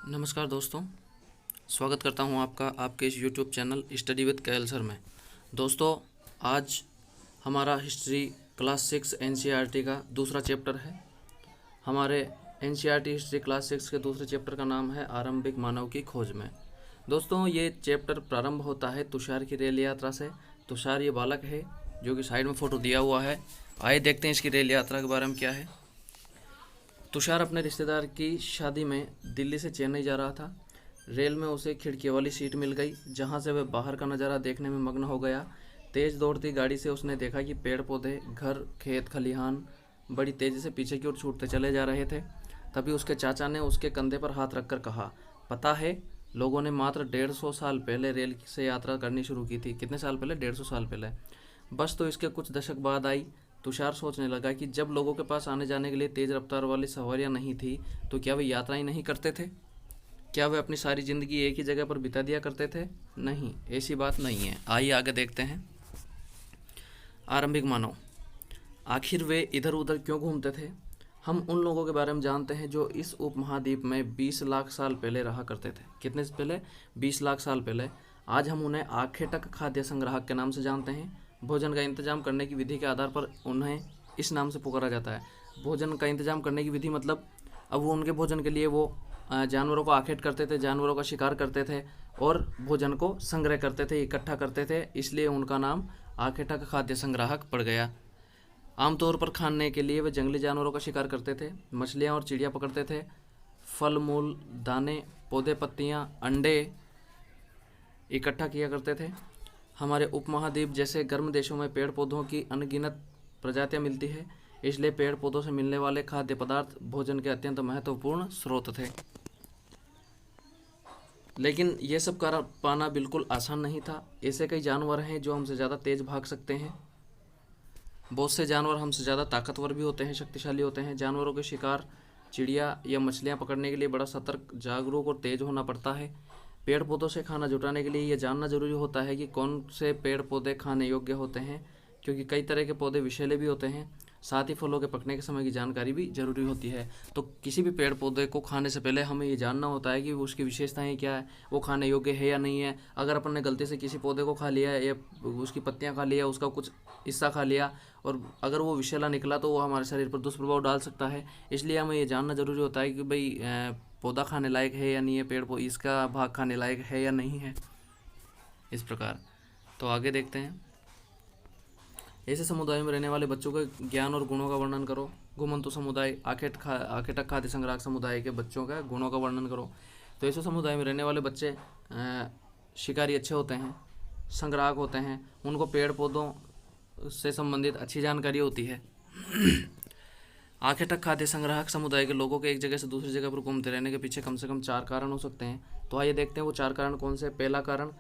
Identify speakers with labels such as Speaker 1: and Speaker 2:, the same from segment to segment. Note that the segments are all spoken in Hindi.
Speaker 1: नमस्कार दोस्तों, स्वागत करता हूं आपका आपके इस यूट्यूब चैनल स्टडी विद कैल सर में। दोस्तों, आज हमारा हिस्ट्री क्लास 6 एनसीईआरटी का दूसरा चैप्टर है। हमारे एनसीईआरटी हिस्ट्री क्लास 6 के दूसरे चैप्टर का नाम है आरंभिक मानव की खोज में। दोस्तों, ये चैप्टर प्रारंभ होता है तुषार की रेल यात्रा से। तुषार ये बालक है जो कि साइड में फ़ोटो दिया हुआ है। आइए देखते हैं इसकी रेल यात्रा के बारे में क्या है। तुषार अपने रिश्तेदार की शादी में दिल्ली से चेन्नई जा रहा था। रेल में उसे खिड़की वाली सीट मिल गई, जहां से वह बाहर का नज़ारा देखने में मग्न हो गया। तेज़ दौड़ती गाड़ी से उसने देखा कि पेड़ पौधे, घर, खेत खलिहान बड़ी तेज़ी से पीछे की ओर छूटते चले जा रहे थे। तभी उसके चाचा ने उसके कंधे पर हाथ रखकर कहा, पता है, लोगों ने मात्र 150 साल पहले रेल से यात्रा करनी शुरू की थी। कितने साल पहले? 150 साल पहले। बस तो इसके कुछ दशक बाद आई। तुषार सोचने लगा कि जब लोगों के पास आने जाने के लिए तेज़ रफ्तार वाली सवारियां नहीं थी, तो क्या वे यात्राएं नहीं करते थे? क्या वे अपनी सारी ज़िंदगी एक ही जगह पर बिता दिया करते थे? नहीं, ऐसी बात नहीं है। आइए आगे देखते हैं। आरंभिक मानव, आखिर वे इधर उधर क्यों घूमते थे? हम उन लोगों के बारे में जानते हैं जो इस उपमहाद्वीप में 20 लाख साल पहले रहा करते थे। कितने से पहले? 20 लाख साल पहले। आज हम उन्हें आखेटक खाद्य संग्राहक के नाम से जानते हैं। भोजन का इंतजाम करने की विधि के आधार पर उन्हें इस नाम से पुकारा जाता है। भोजन का इंतजाम करने की विधि मतलब अब वो उनके भोजन के लिए वो जानवरों को आखेट करते थे, जानवरों का शिकार करते थे और भोजन को संग्रह करते थे, इकट्ठा करते थे, इसलिए उनका नाम आखेटक खाद्य संग्राहक पड़ गया। आमतौर पर खाने के लिए वे जंगली जानवरों का शिकार करते थे, मछलियाँ और चिड़िया पकड़ते थे, फल मूल, दाने, पौधे, पत्तियाँ, अंडे इकट्ठा किया करते थे। हमारे उपमहाद्वीप जैसे गर्म देशों में पेड़ पौधों की अनगिनत प्रजातियां मिलती है, इसलिए पेड़ पौधों से मिलने वाले खाद्य पदार्थ भोजन के अत्यंत महत्वपूर्ण स्रोत थे। लेकिन ये सब कर पाना बिल्कुल आसान नहीं था। ऐसे कई जानवर हैं जो हमसे ज़्यादा तेज भाग सकते हैं। बहुत से जानवर हमसे ज़्यादा ताकतवर भी होते हैं, शक्तिशाली होते हैं। जानवरों के शिकार, चिड़िया या मछलियाँ पकड़ने के लिए बड़ा सतर्क, जागरूक और तेज होना पड़ता है। पेड़ पौधों से खाना जुटाने के लिए यह जानना जरूरी होता है कि कौन से पेड़ पौधे खाने योग्य होते हैं, क्योंकि कई तरह के पौधे विषैले भी होते हैं। साथ ही फलों के पकने के समय की जानकारी भी जरूरी होती है। तो किसी भी पेड़ पौधे को खाने से पहले हमें ये जानना होता है कि उसकी विशेषताएं क्या है, वो खाने योग्य है या नहीं है। अगर अपन ने गलती से किसी पौधे को खा लिया या उसकी पत्तियाँ खा लिया, उसका कुछ हिस्सा खा लिया और अगर वो विषैला निकला तो वो हमारे शरीर पर दुष्प्रभाव डाल सकता है। इसलिए हमें ये जानना जरूरी होता है कि भाई पौधा खाने लायक है या नहीं है, पेड़ इसका भाग खाने लायक है या नहीं है, इस प्रकार। तो आगे देखते हैं। ऐसे समुदाय में रहने वाले बच्चों के ज्ञान और गुणों का वर्णन करो। घुमंतु समुदाय, आखेटक खाद्य संग्राहक समुदाय के बच्चों का गुणों का वर्णन करो। तो ऐसे समुदाय में रहने वाले बच्चे शिकारी अच्छे होते हैं, संग्राहक होते हैं, उनको पेड़ पौधों से संबंधित अच्छी जानकारी होती है। आखेटक खाद्य संग्राहक समुदाय के लोगों के एक जगह से दूसरी जगह पर घूमते रहने के पीछे कम से कम 4 कारण हो सकते हैं। तो आइए देखते हैं वो 4 कारण कौन से। पहला कारण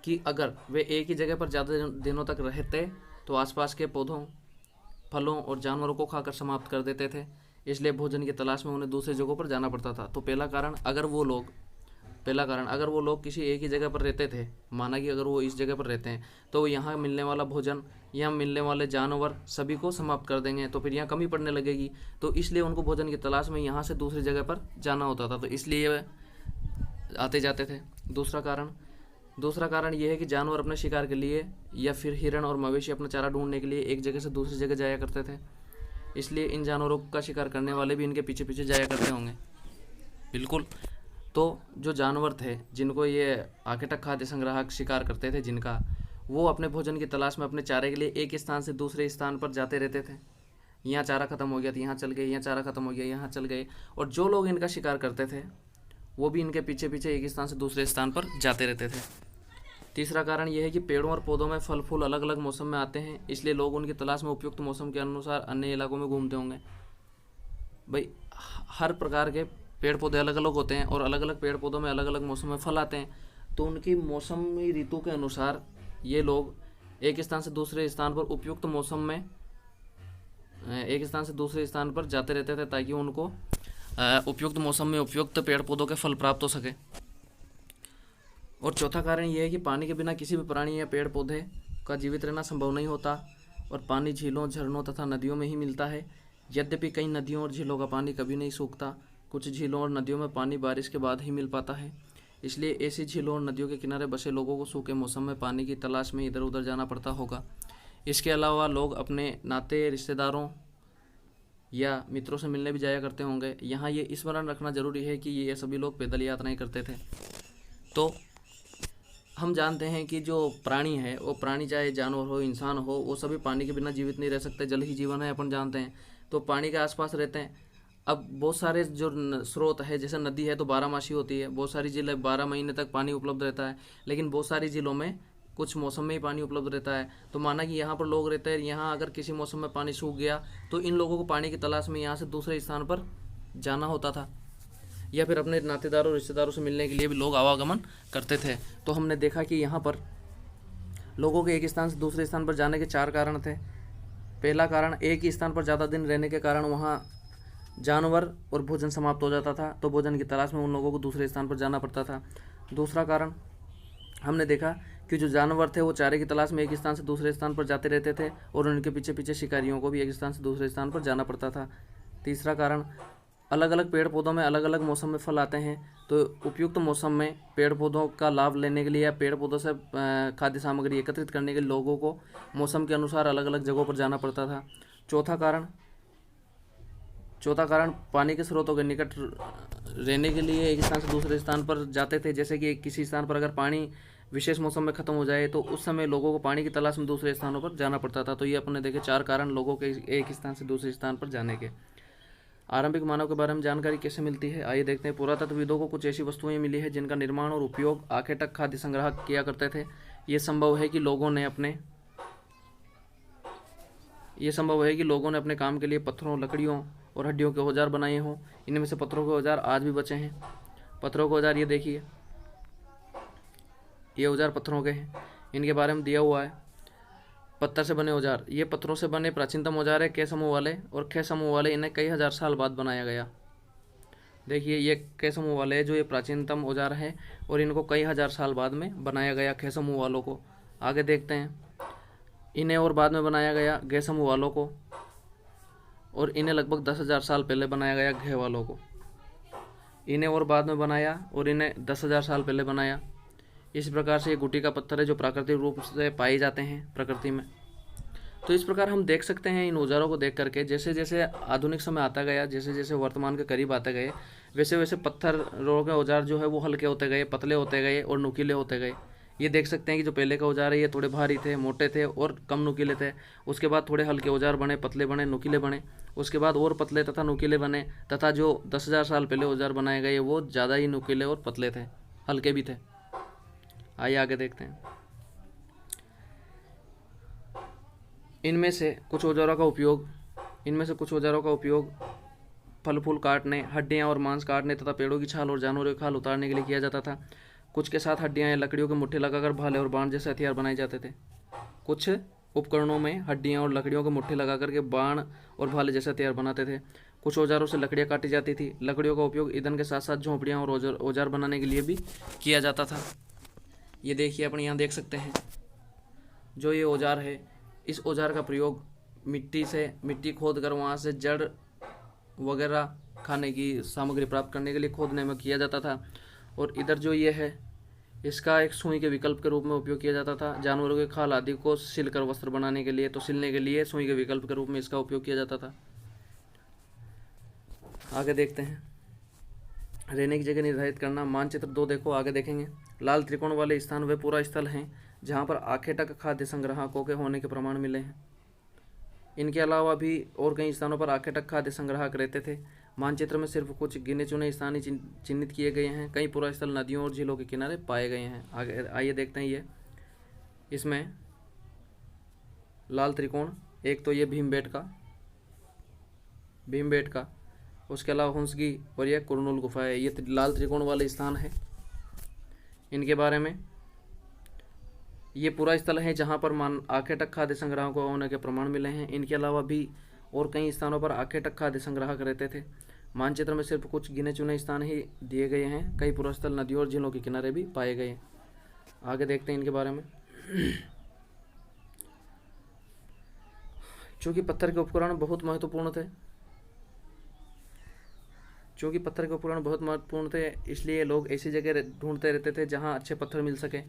Speaker 1: कि अगर वे एक ही जगह पर ज़्यादा दिनों तक रहते तो आसपास के पौधों, फलों और जानवरों को खाकर समाप्त कर देते थे, इसलिए भोजन की तलाश में उन्हें दूसरी जगहों पर जाना पड़ता था। तो पहला कारण, अगर वो लोग किसी एक ही जगह पर रहते थे, माना कि अगर वो इस जगह पर रहते हैं तो यहाँ मिलने वाला भोजन, यहाँ मिलने वाले जानवर सभी को समाप्त कर देंगे, तो फिर यहाँ कमी पड़ने लगेगी। तो इसलिए उनको भोजन की तलाश में यहाँ से दूसरी जगह पर जाना होता था, तो इसलिए वे आते जाते थे। दूसरा कारण यह है कि जानवर अपने शिकार के लिए या फिर हिरण और मवेशी अपना चारा ढूंढने के लिए एक जगह से दूसरी जगह जाया करते थे, इसलिए इन जानवरों का शिकार करने वाले भी इनके पीछे पीछे जाया करते होंगे। बिल्कुल। तो जो जानवर थे जिनको ये आखेटक खाद्य संग्राहक शिकार करते थे, जिनका, वो अपने भोजन की तलाश में अपने चारे के लिए एक स्थान से दूसरे स्थान पर जाते रहते थे। यहाँ चारा खत्म हो गया तो यहाँ चल गए, यहाँ चारा खत्म हो गया यहाँ चल गए, और जो लोग इनका शिकार करते थे वो भी इनके पीछे पीछे एक स्थान से दूसरे स्थान पर जाते रहते थे। तीसरा कारण यह है कि पेड़ों और पौधों में फल फूल अलग अलग मौसम में आते हैं, इसलिए लोग उनकी तलाश में उपयुक्त मौसम के अनुसार अन्य इलाकों में घूमते होंगे। भाई, हर प्रकार के पेड़ पौधे अलग अलग होते हैं और अलग अलग पेड़ पौधों में अलग अलग मौसम में फल आते हैं, तो उनकी मौसमी ऋतु के अनुसार ये लोग एक स्थान से दूसरे स्थान पर उपयुक्त मौसम में एक स्थान से दूसरे स्थान पर जाते रहते थे, ताकि उनको उपयुक्त मौसम में उपयुक्त पेड़ पौधों के फल प्राप्त हो सके। और चौथा कारण यह है कि पानी के बिना किसी भी प्राणी या पेड़ पौधे का जीवित रहना संभव नहीं होता, और पानी झीलों, झरनों तथा नदियों में ही मिलता है। यद्यपि कई नदियों और झीलों का पानी कभी नहीं सूखता, कुछ झीलों और नदियों में पानी बारिश के बाद ही मिल पाता है, इसलिए ऐसी झीलों और नदियों के किनारे बसे लोगों को सूखे मौसम में पानी की तलाश में इधर उधर जाना पड़ता होगा। इसके अलावा लोग अपने नाते रिश्तेदारों या मित्रों से मिलने भी जाया करते होंगे। यहाँ ये स्मरण रखना जरूरी है कि ये सभी लोग पैदल यात्राएं करते थे। तो हम जानते हैं कि जो प्राणी है, वो प्राणी चाहे जानवर हो इंसान हो, वो सभी पानी के बिना जीवित नहीं रह सकते। जल ही जीवन है, अपन जानते हैं। तो पानी के आसपास रहते हैं। अब बहुत सारे जो स्रोत है, जैसे नदी है तो 12 मासी होती है, बहुत सारी झीलें 12 महीने तक पानी उपलब्ध रहता है, लेकिन बहुत सारी झीलों में कुछ मौसम में ही पानी उपलब्ध रहता है। तो माना कि यहाँ पर लोग रहते हैं, यहाँ अगर किसी मौसम में पानी सूख गया तो इन लोगों को पानी की तलाश में यहाँ से दूसरे स्थान पर जाना होता था, या फिर अपने नातेदारों रिश्तेदारों से मिलने के लिए भी लोग आवागमन करते थे। तो हमने देखा कि यहाँ पर लोगों के एक स्थान से दूसरे स्थान पर जाने के 4 कारण थे। पहला कारण, एक ही स्थान पर ज़्यादा दिन रहने के कारण वहाँ जानवर और भोजन समाप्त हो जाता था, तो भोजन की तलाश में उन लोगों को दूसरे स्थान पर जाना पड़ता था। दूसरा कारण, हमने देखा कि जो जानवर थे वो चारे की तलाश में एक स्थान से दूसरे स्थान पर जाते रहते थे, और उनके पीछे पीछे शिकारियों को भी एक स्थान से दूसरे स्थान पर जाना पड़ता था। तीसरा कारण, अलग अलग पेड़ पौधों में अलग अलग मौसम में फल आते हैं, तो उपयुक्त मौसम में पेड़ पौधों का लाभ लेने के लिए या पेड़ पौधों से खाद्य सामग्री एकत्रित करने के लिए लोगों को मौसम के अनुसार अलग अलग जगहों पर जाना पड़ता था। चौथा कारण, पानी के स्रोतों के निकट रहने के लिए एक स्थान से दूसरे स्थान पर जाते थे। जैसे कि किसी स्थान पर अगर पानी विशेष मौसम में ख़त्म हो जाए तो उस समय लोगों को पानी की तलाश में दूसरे स्थानों पर जाना पड़ता था। तो ये अपने देखे 4 कारण लोगों के एक स्थान से दूसरे स्थान पर जाने के। आरंभिक मानव के बारे में जानकारी कैसे मिलती है, आइए देखते हैं। पुरातत्वविदों को कुछ ऐसी वस्तुएं मिली है जिनका निर्माण और उपयोग आखे तक खाद्य संग्रह किया करते थे। ये संभव है कि लोगों ने अपने काम के लिए पत्थरों, लकड़ियों और हड्डियों के औजार बनाए हों। इनमें से पत्थरों के औजार आज भी बचे हैं। पत्थरों के औजार ये देखिए, ये औजार पत्थरों के हैं, इनके बारे में दिया हुआ है। पत्थर से बने औजार, ये पत्थरों से बने प्राचीनतम औजार है। क समूह वाले और ख समूह वाले, इन्हें कई हजार साल बाद बनाया गया। देखिए ये क समूह वाले है जो ये प्राचीनतम औजार है, और इनको कई हजार साल बाद में बनाया गया ख समूह वालों को। आगे देखते हैं, इन्हें और बाद में बनाया गया ग समूह वालों को, और इन्हें लगभग 10,000 साल पहले बनाया गया घ वालों को। इन्हें और बाद में बनाया, और इन्हें 10,000 साल पहले बनाया। इस प्रकार से ये गुटी का पत्थर है जो प्राकृतिक रूप से पाए जाते हैं प्रकृति में। तो इस प्रकार हम देख सकते हैं इन औजारों को देख करके, जैसे जैसे आधुनिक समय आता गया, जैसे जैसे वर्तमान के करीब आते गए, वैसे वैसे पत्थरों के औजार जो है वो हल्के होते गए, पतले होते गए और नुकीले होते गए। ये देख सकते हैं कि जो पहले का औजार है ये थोड़े भारी थे, मोटे थे और कम नुकीले थे। उसके बाद थोड़े हल्के औजार बने, पतले बने, नुकीले बने। उसके बाद और पतले तथा नुकीले बने, तथा जो 10,000 साल पहले औजार बनाए गए वो ज़्यादा ही नुकीले और पतले थे, हल्के भी थे। आइए आगे देखते हैं। इनमें से कुछ औजारों का उपयोग फल फूल काटने, हड्डियां और मांस काटने तथा पेड़ों की छाल और जानवरों की खाल उतारने के लिए किया जाता था। कुछ के साथ हड्डियां या लकड़ियों के मुट्ठे लगाकर भाले और बाण जैसे हथियार बनाए जाते थे। कुछ उपकरणों में हड्डियां और लकड़ियों के मुट्ठे लगा करके बाण और भाले जैसे हथियार बनाते थे। कुछ औजारों से लकड़ियाँ काटी जाती थी। लकड़ियों का उपयोग ईंधन के साथ साथ झोंपड़ियाँ और औजार बनाने के लिए भी किया जाता था। ये देखिए, अपन यहाँ देख सकते हैं जो ये औजार है, इस औजार का प्रयोग मिट्टी खोद कर वहाँ से जड़ वगैरह खाने की सामग्री प्राप्त करने के लिए खोदने में किया जाता था। और इधर जो ये है, इसका एक सुई के विकल्प के रूप में उपयोग किया जाता था। जानवरों के खाल आदि को सिलकर वस्त्र बनाने के लिए, तो सिलने के लिए सुई के विकल्प के रूप में इसका उपयोग किया जाता था। आगे देखते हैं, रहने की जगह निर्धारित करना। मानचित्र 2 देखो, आगे देखेंगे। लाल त्रिकोण वाले स्थान वे पूरा स्थल हैं जहाँ पर आखे तक खाद्य संग्राहकों के होने के प्रमाण मिले हैं। इनके अलावा भी और कई स्थानों पर आखे तक खाद्य संग्राहक रहते थे। मानचित्र में सिर्फ कुछ गिने चुने स्थान ही चिन्हित किए गए हैं। कई पूरा स्थल नदियों और झीलों के किनारे पाए गए हैं। आगे आइए देखते हैं। ये इसमें लाल त्रिकोण, एक तो ये भीमबेटका, उसके अलावा हुंसगी और यह कुरनूल गुफा है। ये लाल त्रिकोण वाले स्थान है। इनके बारे में, ये पूरा स्थल है जहाँ पर आखे तक खाद्य संग्राहकों को होने के प्रमाण मिले हैं। इनके अलावा भी और कई स्थानों पर आखे तक खाद्य संग्राहक रहते थे। मानचित्र में सिर्फ कुछ गिने चुने स्थान ही दिए गए हैं। कई पूरा स्थल नदियों और झीलों के किनारे भी पाए गए। आगे देखते हैं इनके बारे में। चूँकि पत्थर के उपकरण बहुत महत्वपूर्ण थे, क्योंकि पत्थर के उपकरण बहुत महत्वपूर्ण थे, इसलिए लोग ऐसी जगह ढूंढते रहते थे जहाँ अच्छे पत्थर मिल सके।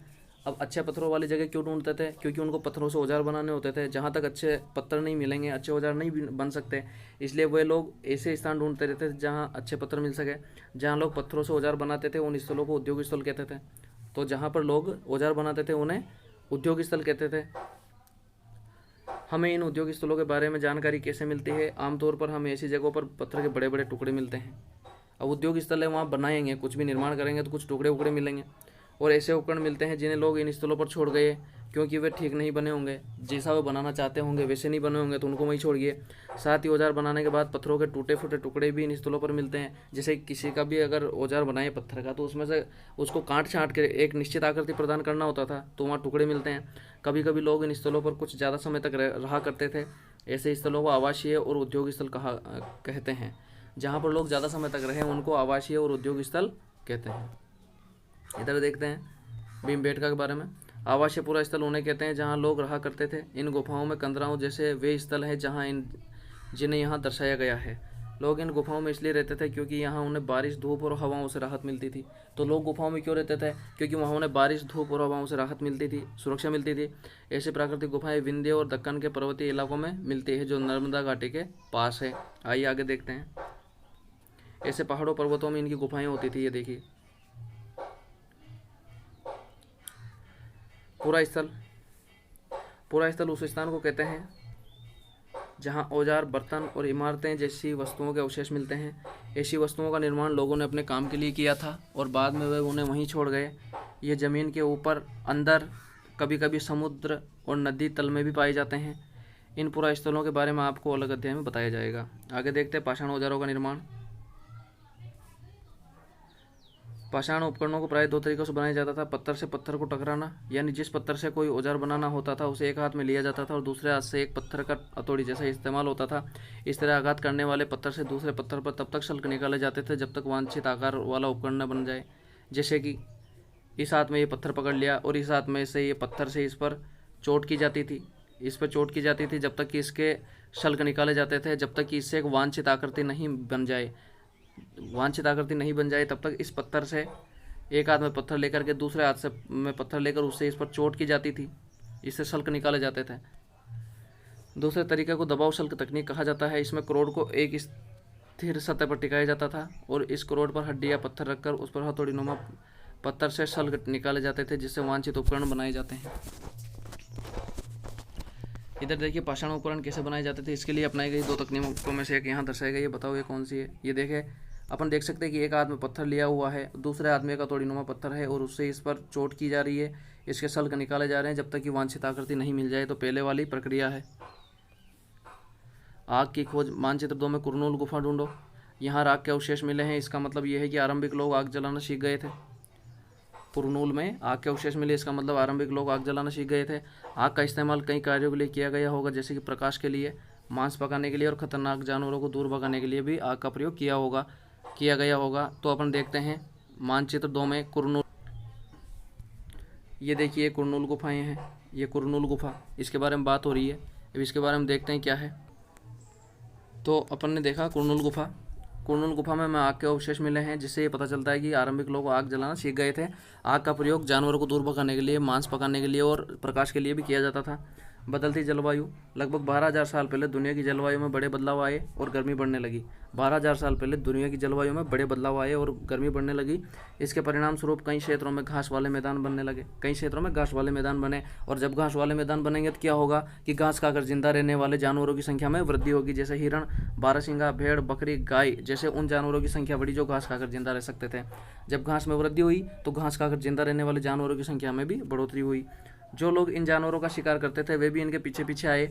Speaker 1: अब अच्छे पत्थरों वाली जगह क्यों ढूंढते थे? क्योंकि उनको पत्थरों से औजार बनाने होते थे। जहाँ तक अच्छे पत्थर नहीं मिलेंगे, अच्छे औजार नहीं बन सकते, इसलिए वे लोग ऐसे स्थान ढूंढते रहते थे जहाँ अच्छे पत्थर मिल सके। जहाँ लोग पत्थरों से औजार बनाते थे उन स्थलों को उद्योग स्थल कहते थे। तो जहाँ पर लोग औजार बनाते थे उन्हें उद्योग स्थल कहते थे। हमें इन उद्योग स्थलों के बारे में जानकारी कैसे मिलती है? आमतौर पर हमें ऐसी जगहों पर पत्थर के बड़े बड़े टुकड़े मिलते हैं। अब उद्योग स्थल है, वहाँ बनाएंगे, कुछ भी निर्माण करेंगे तो कुछ टुकड़े उकड़े मिलेंगे, और ऐसे उपकरण मिलते हैं जिन्हें लोग इन स्थलों पर छोड़ गए क्योंकि वे ठीक नहीं बने होंगे, जैसा वे बनाना चाहते होंगे वैसे नहीं बने होंगे, तो उनको वहीं छोड़िए। साथ ही औजार बनाने के बाद पत्थरों के टूटे फूटे टुकड़े भी इन स्थलों पर मिलते हैं। जैसे किसी का भी अगर औजार बनाए पत्थर का, तो उसमें से उसको काट छाँट के एक निश्चित आकृति प्रदान करना होता था, तो वहाँ टुकड़े मिलते हैं। कभी कभी लोग इन स्थलों पर कुछ ज़्यादा समय तक रहा करते थे। ऐसे स्थलों को आवासीय और उद्योग स्थल कहते हैं। जहाँ पर लोग ज़्यादा समय तक रहे उनको आवासीय और उद्योग स्थल कहते हैं। इधर देखते हैं भीमबेटका के बारे में। आवासीय पूरा स्थल उन्हें कहते हैं जहाँ लोग रहा करते थे। इन गुफाओं में कंदराओं जैसे वे स्थल हैं जिन्हें यहाँ दर्शाया गया है। लोग इन गुफाओं में इसलिए रहते थे क्योंकि यहाँ उन्हें बारिश, धूप और हवाओं से राहत मिलती थी। तो लोग गुफाओं में क्यों रहते थे? क्योंकि वहाँ उन्हें बारिश, धूप और हवाओं से राहत मिलती थी, सुरक्षा मिलती थी। ऐसी प्राकृतिक गुफाएं विंध्य और दक्कन के पर्वतीय इलाकों में मिलती है जो नर्मदा घाटी के पास है। आइए आगे देखते हैं। ऐसे पहाड़ों पर्वतों में इनकी गुफाएं होती थी। ये देखिए पूरा स्थल उस स्थान को कहते हैं जहां औजार, बर्तन और इमारतें जैसी वस्तुओं के अवशेष मिलते हैं। ऐसी वस्तुओं का निर्माण लोगों ने अपने काम के लिए किया था और बाद में वे उन्हें वहीं छोड़ गए। ये ज़मीन के ऊपर, अंदर, कभी कभी समुद्र और नदी तल में भी पाए जाते हैं। इन पुरा स्थलों के बारे में आपको अलग अध्याय में बताया जाएगा। आगे देखते हैं पाषाण औजारों का निर्माण। पाषाण उपकरणों को प्राय दो तरीकों से बनाया जाता था। पत्थर से पत्थर को टकराना, यानी जिस पत्थर से कोई औजार बनाना होता था उसे एक हाथ में लिया जाता था और दूसरे हाथ से एक पत्थर का हथौड़ी जैसा इस्तेमाल होता था। इस तरह आघात करने वाले पत्थर से दूसरे पत्थर पर तब तक शल्क निकाले जाते थे जब तक वांछित आकार वाला उपकरण न बन जाए। जैसे कि इस हाथ में ये पत्थर पकड़ लिया और इस हाथ में से ये पत्थर से इस पर चोट की जाती थी जब तक कि इसके शल्क निकाले जाते थे, जब तक कि इससे एक वांछित आकृति नहीं बन जाए तब तक इस पत्थर से एक हाथ में पत्थर लेकर के दूसरे हाथ से में पत्थर लेकर उससे इस पर चोट की जाती थी, इससे शल्क निकाले जाते थे। दूसरे तरीके को दबाव शल्क तकनीक कहा जाता है। इसमें करोड़ को एक स्थिर सतह पर टिकाया जाता था और इस करोड़ पर हड्डी या पत्थर रखकर उस पर हथौड़ी नुमा पत्थर से शल्क निकाले जाते थे जिससे वांछित उपकरण बनाए जाते हैं। इधर देखिए पाषाण उपकरण कैसे बनाए जाते थे। इसके लिए अपनाई गई दो तकनीकों में से एक यहाँ दर्शाई गई है। बताओ ये कौन सी है? ये देखे, अपन देख सकते हैं कि एक हाथ में पत्थर लिया हुआ है, दूसरे हाथ में एक हथौड़ी नुमा पत्थर है और उससे इस पर चोट की जा रही है। इसके शल्क निकाले जा रहे हैं जब तक कि वांछित आकृति नहीं मिल जाए। तो पहले वाली प्रक्रिया है। आग की खोज। मानचित्र 2 में कुरनूल गुफा ढूंढो। यहाँ राख के अवशेष मिले हैं। इसका मतलब यह है कि आरंभिक लोग आग जलाना सीख गए थे। कुरनूल में आग के अवशेष मिले, इसका मतलब आरंभिक लोग आग जलाना सीख गए थे। आग का इस्तेमाल कई कार्यों के लिए किया गया होगा, जैसे कि प्रकाश के लिए, मांस पकाने के लिए और खतरनाक जानवरों को दूर भगाने के लिए भी आग का प्रयोग किया गया होगा। तो अपन देखते हैं मानचित्र 2 में कुरनूल। ये देखिए कुरनूल गुफाएं हैं। ये कुरनूल गुफा, इसके बारे में बात हो रही है। अब इसके बारे में देखते हैं क्या है। तो अपन ने देखा कुरनूल गुफा में आग के अवशेष मिले हैं, जिससे ये पता चलता है कि आरंभिक लोग आग जलाना सीख गए थे। आग का प्रयोग जानवरों को दूर भगाने के लिए, मांस पकाने के लिए और प्रकाश के लिए भी किया जाता था। बदलती जलवायु। लगभग 12,000 साल पहले दुनिया की जलवायु में बड़े बदलाव आए और गर्मी बढ़ने लगी। 12,000 साल पहले दुनिया की जलवायु में बड़े बदलाव आए और गर्मी बढ़ने लगी। इसके परिणाम स्वरूप कई क्षेत्रों में घास वाले मैदान बनने लगे। कई क्षेत्रों में घास वाले मैदान बने, और जब घास वाले मैदान बनेंगे तो क्या होगा कि घास खाकर जिंदा रहने वाले जानवरों की संख्या में वृद्धि होगी। जैसे हिरण, बारहसिंगा, भेड़, बकरी, गाय जैसे उन जानवरों की संख्या बढ़ी जो घास खाकर जिंदा रह सकते थे। जब घास में वृद्धि हुई तो घास खाकर जिंदा रहने वाले जानवरों की संख्या में भी बढ़ोतरी हुई। जो लोग इन जानवरों का शिकार करते थे वे भी इनके पीछे पीछे आए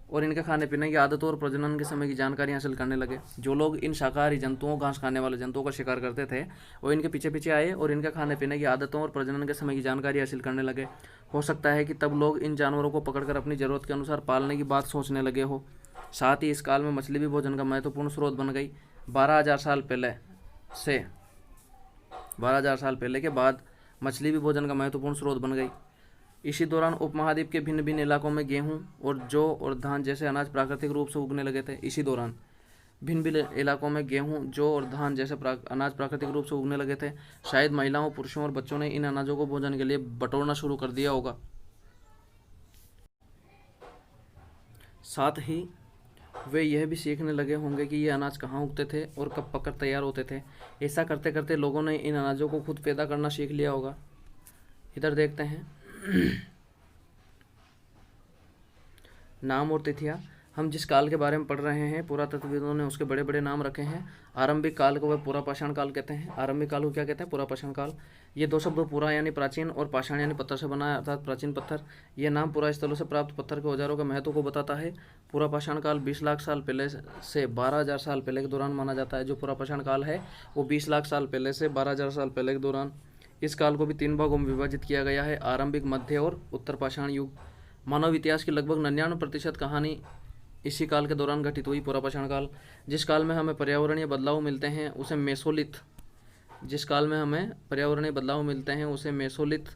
Speaker 1: और इनके खाने पीने की आदतों और प्रजनन के समय की जानकारी हासिल करने लगे। जो लोग इन शाकाहारी जंतुओं, घास खाने वाले जंतुओं का शिकार करते थे वो इनके पीछे पीछे आए और इनके खाने पीने की आदतों और प्रजनन के समय की जानकारी हासिल करने लगे। हो सकता है कि तब लोग इन जानवरों को पकड़कर अपनी ज़रूरत के अनुसार पालने की बात सोचने लगे हो। साथ ही इस काल में मछली भी भोजन का महत्वपूर्ण स्रोत बन गई। 12,000 साल पहले के बाद मछली भी भोजन का महत्वपूर्ण स्रोत बन गई। इसी दौरान उपमहाद्वीप के भिन्न भिन्न इलाकों में गेहूं और जौ और धान जैसे अनाज प्राकृतिक रूप से उगने लगे थे। इसी दौरान भिन्न भिन्न इलाकों में गेहूं, जौ और धान जैसे अनाज प्राकृतिक रूप से उगने लगे थे। शायद महिलाओं, पुरुषों और बच्चों ने इन अनाजों को भोजन के लिए बटोरना शुरू कर दिया होगा। साथ ही वे यह भी सीखने लगे होंगे कि ये अनाज कहाँ उगते थे और कब पककर तैयार होते थे। ऐसा करते करते लोगों ने इन अनाजों को खुद पैदा करना सीख लिया होगा। इधर देखते हैं नाम और तिथियाँ। हम जिस काल के बारे में पढ़ रहे हैं, पुरातत्वविदों ने उसके बड़े बड़े नाम रखे हैं। आरंभिक काल को वह पुरापाषाण काल कहते हैं। आरंभिक काल को क्या कहते हैं? पुरापाषाण काल। ये दो शब्द पुरा यानी प्राचीन और पाषाण यानी पत्थर से बना, अर्थात प्राचीन पत्थर। यह नाम पुरा स्थलों से प्राप्त पत्थर के औजारों के महत्व को बताता है। पुरापाषाण काल 20 लाख साल पहले से 12,000 साल पहले के दौरान माना जाता है। जो पुरापाषाण काल है वो 20 लाख साल पहले से 12,000 साल पहले के दौरान। इस काल को भी 3 भागों में विभाजित किया गया है: आरंभिक, मध्य और उत्तर पाषाण युग। मानव इतिहास की लगभग 99% कहानी इसी काल के दौरान घटित हुई। पुरापाषाण काल। जिस काल में हमें पर्यावरणीय बदलाव मिलते हैं उसे मेसोलिथ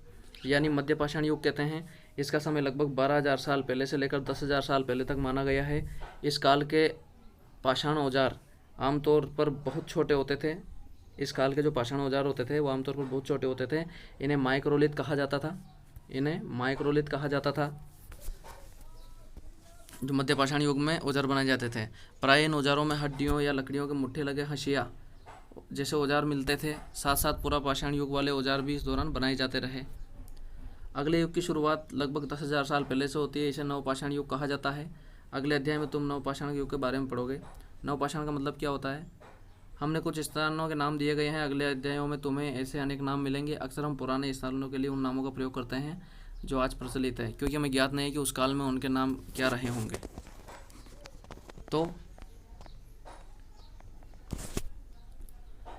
Speaker 1: यानी मध्य पाषाण युग कहते हैं। इसका समय लगभग 12,000 साल पहले से लेकर 10,000 साल पहले तक माना गया है। इस काल के पाषाण औजार आमतौर पर बहुत छोटे होते थे। इस काल के जो पाषाण औजार होते थे वो आमतौर पर बहुत छोटे होते थे। इन्हें माइक्रोलिथ कहा जाता था। जो मध्य पाषाण युग में औजार बनाए जाते थे, प्राय इन औजारों में हड्डियों या लकड़ियों के मुट्ठे लगे हंसिया जैसे औजार मिलते थे। साथ साथ पूरा पाषाण युग वाले औजार भी इस दौरान बनाए जाते रहे। अगले युग की शुरुआत लगभग 10,000 साल पहले से होती है। इसे नवपाषाण युग कहा जाता है। अगले अध्याय में तुम नवपाषाण युग के बारे में पढ़ोगे। नवपाषाण का मतलब क्या होता है? हमने कुछ स्थानों के नाम दिए गए हैं। अगले अध्यायों में तुम्हें ऐसे अनेक नाम मिलेंगे। अक्सर हम पुराने स्थानों के लिए उन नामों का प्रयोग करते हैं जो आज प्रचलित है, क्योंकि हमें ज्ञात नहीं है कि उस काल में उनके नाम क्या रहे होंगे। तो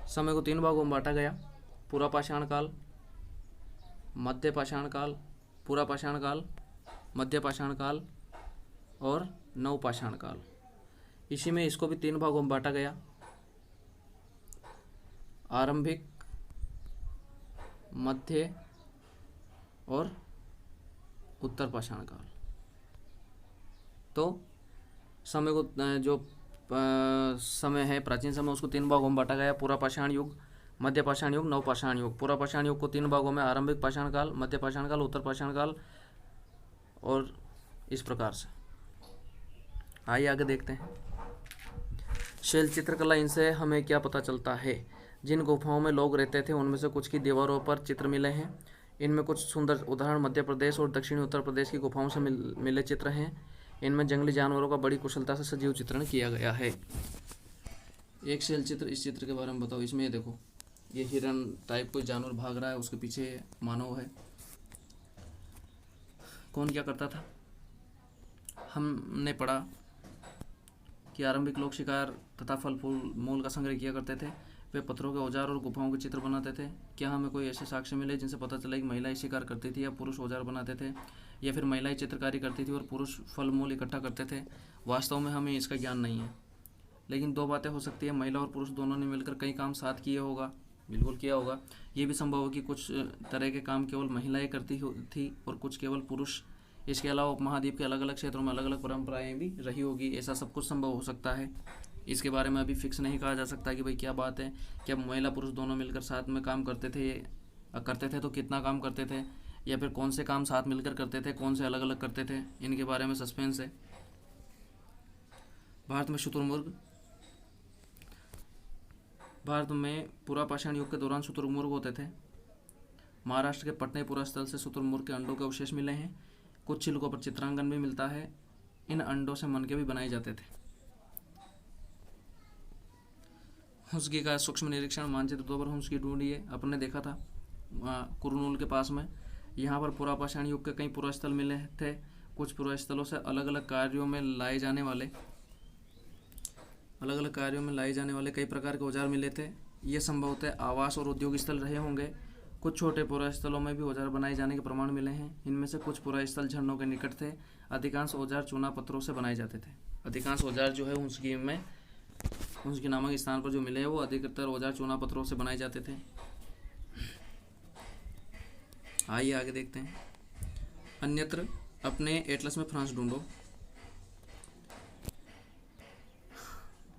Speaker 1: समय को 3 भागों में बांटा गया: पुरापाषाण काल, मध्य पाषाण काल, पुरापाषाण काल, मध्य पाषाण काल और नवपाषाण काल। इसी में इसको भी 3 भागों में बांटा गया: आरंभिक, मध्य और उत्तर पाषाण काल। तो समय को जो समय है, प्राचीन समय, उसको 3 भागों में बांटा गया: पुरापाषाण युग, मध्य पाषाण युग, नवपाषाण युग। पुरापाषाण युग को 3 भागों में: आरंभिक पाषाण काल, मध्य पाषाण काल, उत्तर पाषाण काल। और इस प्रकार से आइए आगे देखते हैं। शैल चित्रकला, इनसे हमें क्या पता चलता है? जिन गुफाओं में लोग रहते थे उनमें से कुछ की दीवारों पर चित्र मिले हैं। इनमें कुछ सुंदर उदाहरण मध्य प्रदेश और दक्षिणी उत्तर प्रदेश की गुफाओं से मिले चित्र हैं। इनमें जंगली जानवरों का बड़ी कुशलता से सजीव चित्रण किया गया है। एक शैल चित्र, इस चित्र के बारे में बताओ। इसमें ये देखो, ये हिरन टाइप कोई जानवर भाग रहा है, उसके पीछे मानव है। कौन क्या करता था? हमने पढ़ा कि आरंभिक लोग शिकार तथा फल फूल मूल का संग्रह किया करते थे। वे पत्थरों के औजार और गुफाओं के चित्र बनाते थे। क्या हमें कोई ऐसे साक्ष्य मिले जिनसे पता चला कि महिलाएं शिकार करती थी या पुरुष औजार बनाते थे, या फिर महिलाएं चित्रकारी करती थी और पुरुष फल मूल इकट्ठा करते थे? वास्तव में हमें इसका ज्ञान नहीं है, लेकिन 2 बातें हो सकती है: महिला और पुरुष दोनों ने मिलकर कई काम साथ किए होगा, बिल्कुल किया होगा। ये भी संभव है कि कुछ तरह के काम केवल महिलाएं करती थी और कुछ केवल पुरुष। इसके अलावा उपमहाद्वीप के अलग अलग क्षेत्रों में अलग अलग परंपराएं भी रही होगी। ऐसा सब कुछ संभव हो सकता है। इसके बारे में अभी फिक्स नहीं कहा जा सकता कि भाई क्या बात है, क्या महिला पुरुष दोनों मिलकर साथ में काम करते थे तो कितना काम करते थे, या फिर कौन से काम साथ मिलकर करते थे, कौन से अलग अलग करते थे, इनके बारे में सस्पेंस है। भारत में शुतुरमुर्ग। भारत में पुरापाषाण युग के दौरान शुतुरमुर्ग होते थे। महाराष्ट्र के पटनेपुरा स्थल से शुतुरमुर्ग के अंडों के अवशेष मिले हैं। कुछ छिलकों पर चित्रांकन भी मिलता है। इन अंडों से मनके भी बनाए जाते थे। हुस्की का सूक्ष्म निरीक्षण, मानचित्र 2 पर हुस्की ढूंढिए। अपने देखा था कुरनूल के पास में। यहाँ पर पुरापाषाण युग के कई पुरास्थल मिले थे। कुछ पुरास्थलों से अलग अलग कार्यों में लाए जाने वाले कई प्रकार के औजार मिले थे। ये संभवतः आवास और उद्योग स्थल रहे होंगे। कुछ छोटे पुरास्थलों में भी औजार बनाए जाने के प्रमाण मिले हैं। इनमें से कुछ पुरास्थल झरनों के निकट थे। अधिकांश औजार चूना पत्थरों से बनाए जाते थे। अधिकांश औजार जो है हुस्की नामक स्थान पर जो मिले हैं वो अधिकतर औजार चूना पत्थरों से बनाए जाते थे। आइए आगे देखते हैं। अन्यत्र अपने एटलस में फ्रांस ढूंढो।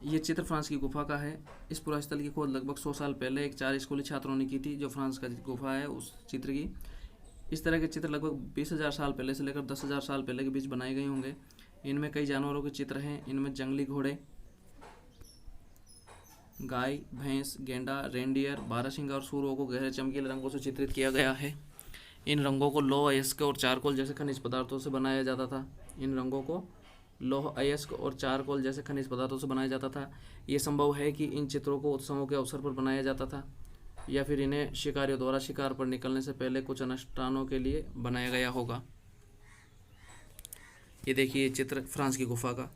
Speaker 1: ये चित्र फ्रांस की गुफा का है। इस पुरास्थल की खोज लगभग 100 साल पहले एक 4 स्कूली छात्रों ने की थी, जो फ्रांस का गुफा है उस चित्र की। इस तरह के चित्र लगभग 20,000 साल पहले से लेकर 10,000 साल पहले के बीच बनाए गए होंगे। इनमें कई जानवरों के चित्र हैं। इनमें जंगली घोड़े, गाय, भैंस, गेंडा, रेंडियर, बारहसिंगा और सूरों को गहरे चमकीले रंगों से चित्रित किया गया है। इन रंगों को लौह, अयस्क और चारकोल जैसे खनिज पदार्थों से बनाया जाता था। इन रंगों को लौह, अयस्क और चारकोल जैसे खनिज पदार्थों से बनाया जाता था। ये संभव है कि इन चित्रों को उत्सवों के अवसर पर बनाया जाता था, या फिर इन्हें शिकारियों द्वारा शिकार पर निकलने से पहले कुछ अनुष्ठानों के लिए बनाया गया होगा। ये देखिए, ये चित्र फ्रांस की गुफा का।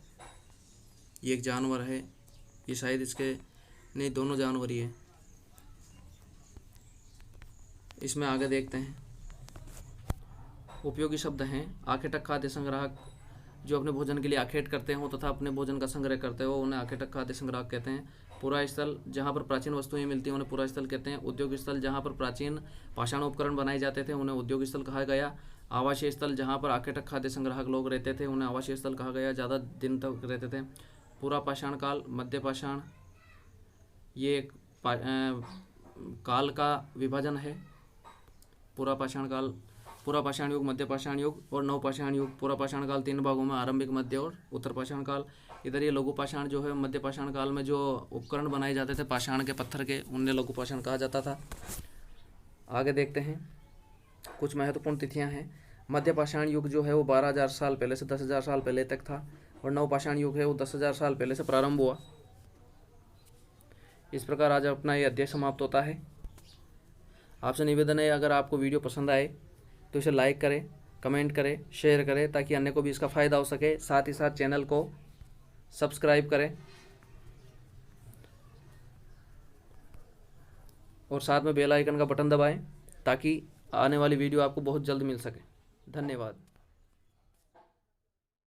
Speaker 1: ये एक जानवर है, ये शायद इसके नहीं, दोनों जानवर ही हैं। इसमें आगे देखते हैं। उपयोगी शब्द हैं आखेटक, खाद्य संग्राहक। जो अपने भोजन के लिए आखेट करते हो तथा अपने भोजन का संग्रह करते हो उन्हें आखेटक, खाद्य संग्राहक कहते हैं। पुरा स्थल, जहाँ पर प्राचीन वस्तुएं मिलती हैं उन्हें पुरा स्थल कहते हैं। उद्योग स्थल, जहाँ पर प्राचीन पाषाण उपकरण बनाए जाते थे उन्हें उद्योग स्थल कहा गया। आवासीय स्थल, जहाँ पर आखेटक, खाद्य संग्राहक लोग रहते थे उन्हें आवासीय स्थल कहा गया, ज़्यादा दिन तक रहते थे। पूरा पाषाण काल, मध्य पाषाण, ये एक काल का विभाजन है। पूरा पाषाण काल, पूरा पाषाण युग, मध्य पाषाण युग और नवपाषाण युग। पूरा पाषाण काल 3 भागों में, आरंभिक, मध्य और उत्तर पाषाण काल। इधर ये लघु पाषाण जो है, मध्य पाषाण काल में जो उपकरण बनाए जाते थे पाषाण के, पत्थर के, उन्हें लघु पाषाण कहा जाता था। आगे देखते हैं। कुछ महत्वपूर्ण तिथियां हैं। मध्य पाषाण युग जो है वो 12,000 साल पहले से 10,000 साल पहले तक था, और नवपाषाण युग है वो 10,000 साल पहले से प्रारंभ हुआ। इस प्रकार आज अपना ये अध्याय समाप्त होता है। आपसे निवेदन है, अगर आपको वीडियो पसंद आए तो इसे लाइक करें, कमेंट करें, शेयर करें, ताकि अन्य को भी इसका फ़ायदा हो सके। साथ ही साथ चैनल को सब्सक्राइब करें और साथ में बेल आइकन का बटन दबाएं, ताकि आने वाली वीडियो आपको बहुत जल्द मिल सके। धन्यवाद।